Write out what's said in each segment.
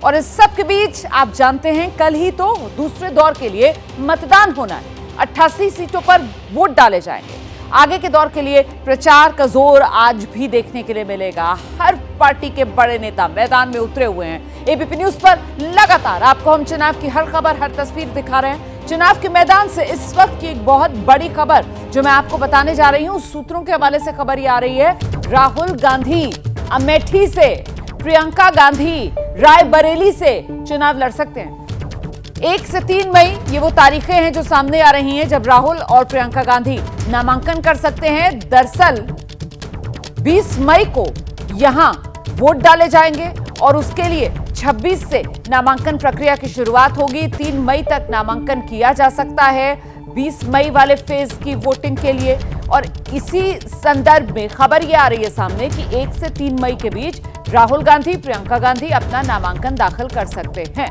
और इस सब के बीच आप जानते हैं कल ही तो दूसरे दौर के लिए मतदान होना है। 88 सीटों पर वोट डाले जाएंगे। आगे के दौर के लिए प्रचार का जोर आज भी देखने के लिए मिलेगा। हर पार्टी के बड़े नेता मैदान में उतरे हुए हैं। एबीपी न्यूज पर लगातार आपको हम चुनाव की हर खबर, हर तस्वीर दिखा रहे हैं। चुनाव के मैदान से इस वक्त की एक बहुत बड़ी खबर जो मैं आपको बताने जा रही हूं, सूत्रों के हवाले से खबर ये आ रही है। राहुल गांधी अमेठी से, प्रियंका गांधी रायबरेली से चुनाव लड़ सकते हैं। 1 से 3 मई ये वो तारीखें हैं जो सामने आ रही हैं जब राहुल और प्रियंका गांधी नामांकन कर सकते हैं। दरअसल 20 मई को यहां वोट डाले जाएंगे और उसके लिए 26 से नामांकन प्रक्रिया की शुरुआत होगी। 3 मई तक नामांकन किया जा सकता है 20 मई वाले फेज की वोटिंग के लिए। और इसी संदर्भ में खबर यह आ रही है सामने कि 1 से 3 मई के बीच राहुल गांधी, प्रियंका गांधी अपना नामांकन दाखिल कर सकते हैं।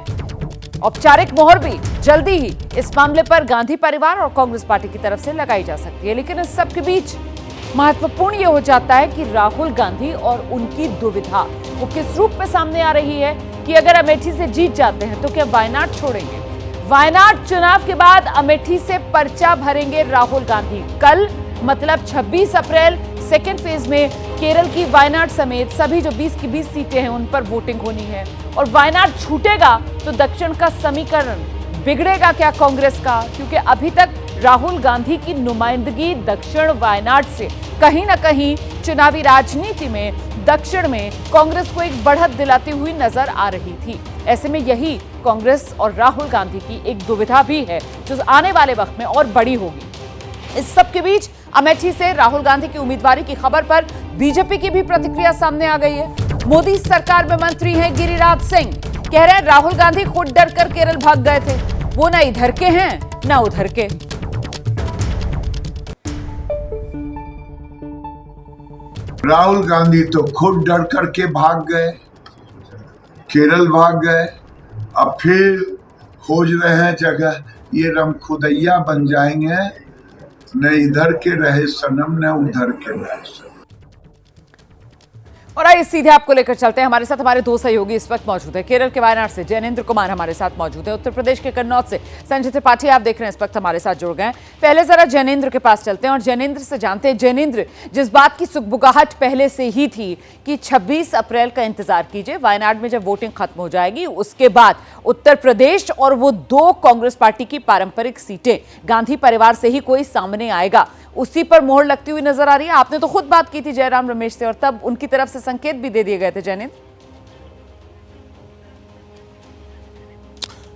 औपचारिक मोहर भी जल्दी ही इस मामले पर गांधी परिवार और कांग्रेस पार्टी की तरफ से लगाई जा सकती है। लेकिन इस सब के बीच महत्वपूर्ण यह हो जाता है कि राहुल गांधी और उनकी दुविधा वो किस रूप में सामने आ रही है कि अगर अमेठी से जीत जाते हैं तो क्या वायनाड छोड़ेंगे। वायनाड चुनाव के बाद अमेठी से पर्चा भरेंगे राहुल गांधी। कल मतलब 26 अप्रैल सेकेंड फेज में केरल की वायनाड समेत सभी जो 20 की 20 सीटें हैं उन पर वोटिंग होनी है। और वायनाड छूटेगा तो दक्षिण का समीकरण बिगड़ेगा क्या कांग्रेस का, क्योंकि अभी तक राहुल गांधी की नुमाइंदगी दक्षिण वायनाड से कहीं ना कहीं चुनावी राजनीति में दक्षिण में कांग्रेस को एक बढ़त दिलाती हुई नजर आ रही थी। ऐसे में यही कांग्रेस और राहुल गांधी की एक दुविधा भी है जो आने वाले वक्त में और बड़ी होगी। इस सब के बीच अमेठी से राहुल गांधी की उम्मीदवारी की खबर पर बीजेपी की भी प्रतिक्रिया सामने आ गई है। मोदी सरकार में मंत्री हैं गिरिराज सिंह, कह रहे हैं राहुल गांधी खुद डरकर केरल भाग गए थे, वो ना इधर के हैं ना उधर के। राहुल गांधी तो खुद डर करके भाग गए, केरल भाग गए, अब फिर खोज रहे हैं जगह। ये रमखुदैया बन जाएंगे, न इधर के रहे सनम न उधर के रहे सनम। और आइए सीधे आपको लेकर चलते हैं। हमारे साथ हमारे दो सहयोगी इस वक्त मौजूद है। केरल के वायनाड से जैनेंद्र कुमार हमारे साथ मौजूद है। उत्तर प्रदेश के कन्नौज से संजय त्रिपाठी आप देख रहे हैं इस वक्त हमारे साथ जुड़ गए हैं। पहले जरा जैनेंद्र के पास चलते हैं और जैनेंद्र से जानते हैं, जैनेंद्र जिस बात की सुगबुगाहट पहले से ही थी कि 26 अप्रैल का इंतजार कीजिए, वायनाड में जब वोटिंग खत्म हो जाएगी उसके बाद उत्तर प्रदेश और वो 2 कांग्रेस पार्टी की पारंपरिक सीटें गांधी परिवार से ही कोई सामने आएगा, उसी पर मोहर लगती हुई नजर आ रही है। आपने तो खुद बात की थी जयराम रमेश से और तब उनकी तरफ से संकेत भी दे दिए गए थे। जैनेंद्र,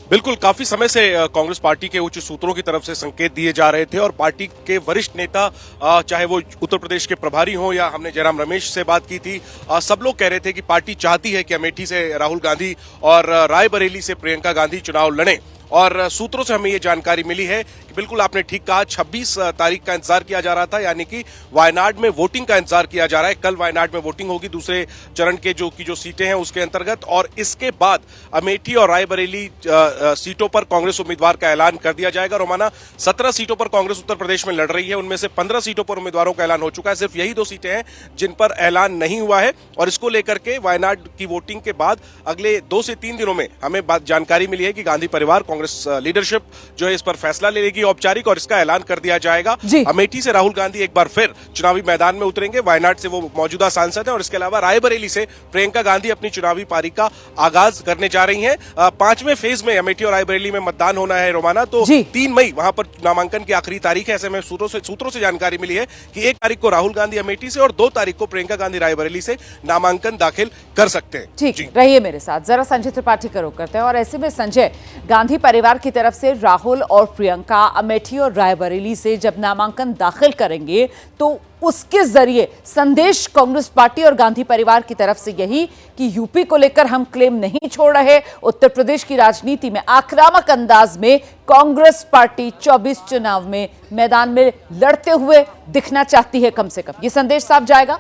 बिल्कुल, काफी समय से कांग्रेस पार्टी के उच्च सूत्रों की तरफ से संकेत दिए जा रहे थे और पार्टी के वरिष्ठ नेता, चाहे वो उत्तर प्रदेश के प्रभारी हों या हमने जयराम रमेश से बात की थी, सब लोग कह रहे थे कि पार्टी चाहती है कि अमेठी से राहुल गांधी और रायबरेली से प्रियंका गांधी चुनाव लड़ें। और सूत्रों से हमें ये जानकारी मिली है कि बिल्कुल आपने ठीक कहा, 26 तारीख का इंतजार किया जा रहा था, यानी कि वायनाड में वोटिंग का इंतजार किया जा रहा है। कल वायनाड में वोटिंग होगी दूसरे चरण के जो सीटें हैं उसके अंतर्गत, और इसके बाद अमेठी और रायबरेली सीटों पर कांग्रेस उम्मीदवार का ऐलान कर दिया जाएगा। रोमाना 17 सीटों पर कांग्रेस उत्तर प्रदेश में लड़ रही है, उनमें से 15 सीटों पर उम्मीदवारों का ऐलान हो चुका है। सिर्फ यही 2 सीटें हैं जिन पर ऐलान नहीं हुआ है और इसको लेकर के वायनाड की वोटिंग के बाद अगले 2 से 3 दिनों में हमें जानकारी मिली है कि गांधी परिवार, कांग्रेस लीडरशिप जो है इस पर फैसला ले लेगी औपचारिक, और इसका ऐलान कर दिया जाएगा। अमेठी से राहुल गांधी एक बार फिर चुनावी मैदान में उतरेंगे, वायनाड से वो मौजूदा सांसद हैं, और इसके अलावा रायबरेली से प्रियंका गांधी अपनी चुनावी पारी का आगाज करने जा रही हैं। 5वें फेज में अमेठी और रायबरेली में मतदान होना है रोमाना, तो 3 मई वहां पर नामांकन की आखिरी तारीख है। ऐसे में सूत्रों से जानकारी मिली है कि 1 तारीख को राहुल गांधी अमेठी से और 2 तारीख को प्रियंका गांधी रायबरेली से नामांकन दाखिल कर सकते हैं। ठीक, रहिए मेरे साथ, जरा संजय त्रिपाठी का रुख करते हैं। और ऐसे में संजय, गांधी परिवार की तरफ से राहुल और प्रियंका अमेठी और रायबरेली से जब नामांकन दाखिल करेंगे तो उसके जरिए संदेश कांग्रेस पार्टी और गांधी परिवार की तरफ से यही कि यूपी को लेकर हम क्लेम नहीं छोड़ रहे। उत्तर प्रदेश की राजनीति में आक्रामक अंदाज में कांग्रेस पार्टी 24 चुनाव में मैदान में लड़ते हुए दिखना चाहती है, कम से कम ये संदेश साफ जाएगा।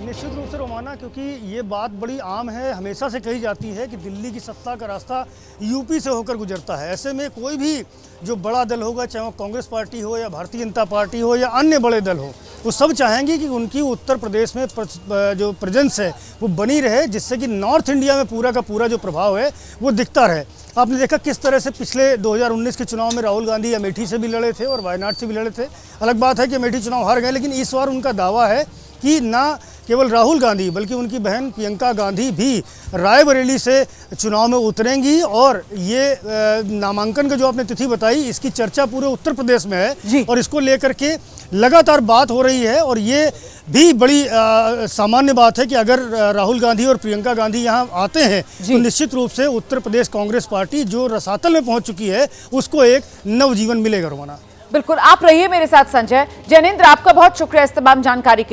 निश्चित रूप से रोमाना, क्योंकि ये बात बड़ी आम है, हमेशा से कही जाती है कि दिल्ली की सत्ता का रास्ता यूपी से होकर गुजरता है। ऐसे में कोई भी जो बड़ा दल होगा, चाहे वो कांग्रेस पार्टी हो या भारतीय जनता पार्टी हो या अन्य बड़े दल हो, वो सब चाहेंगे कि उनकी उत्तर प्रदेश में जो प्रेजेंस है वो बनी रहे, जिससे कि नॉर्थ इंडिया में पूरा का पूरा जो प्रभाव है वो दिखता रहे। आपने देखा किस तरह से पिछले 2019 के चुनाव में राहुल गांधी अमेठी से भी लड़े थे और वायनाड से भी लड़े थे। अलग बात है कि अमेठी चुनाव हार गए, लेकिन इस बार उनका दावा है कि ना केवल राहुल गांधी बल्कि उनकी बहन प्रियंका गांधी भी रायबरेली से चुनाव में उतरेंगी। और ये नामांकन का जो आपने तिथि बताई, इसकी चर्चा पूरे उत्तर प्रदेश में है और इसको लेकर के लगातार बात हो रही है। और ये भी बड़ी सामान्य बात है कि अगर राहुल गांधी और प्रियंका गांधी यहाँ आते हैं तो निश्चित रूप से उत्तर प्रदेश कांग्रेस पार्टी जो रसातल में पहुंच चुकी है उसको एक नवजीवन मिलेगा। रोमाना, बिल्कुल, आप रहिए मेरे साथ संजय। जैनेंद्र, आपका बहुत शुक्रिया इस तमाम जानकारी के लिए।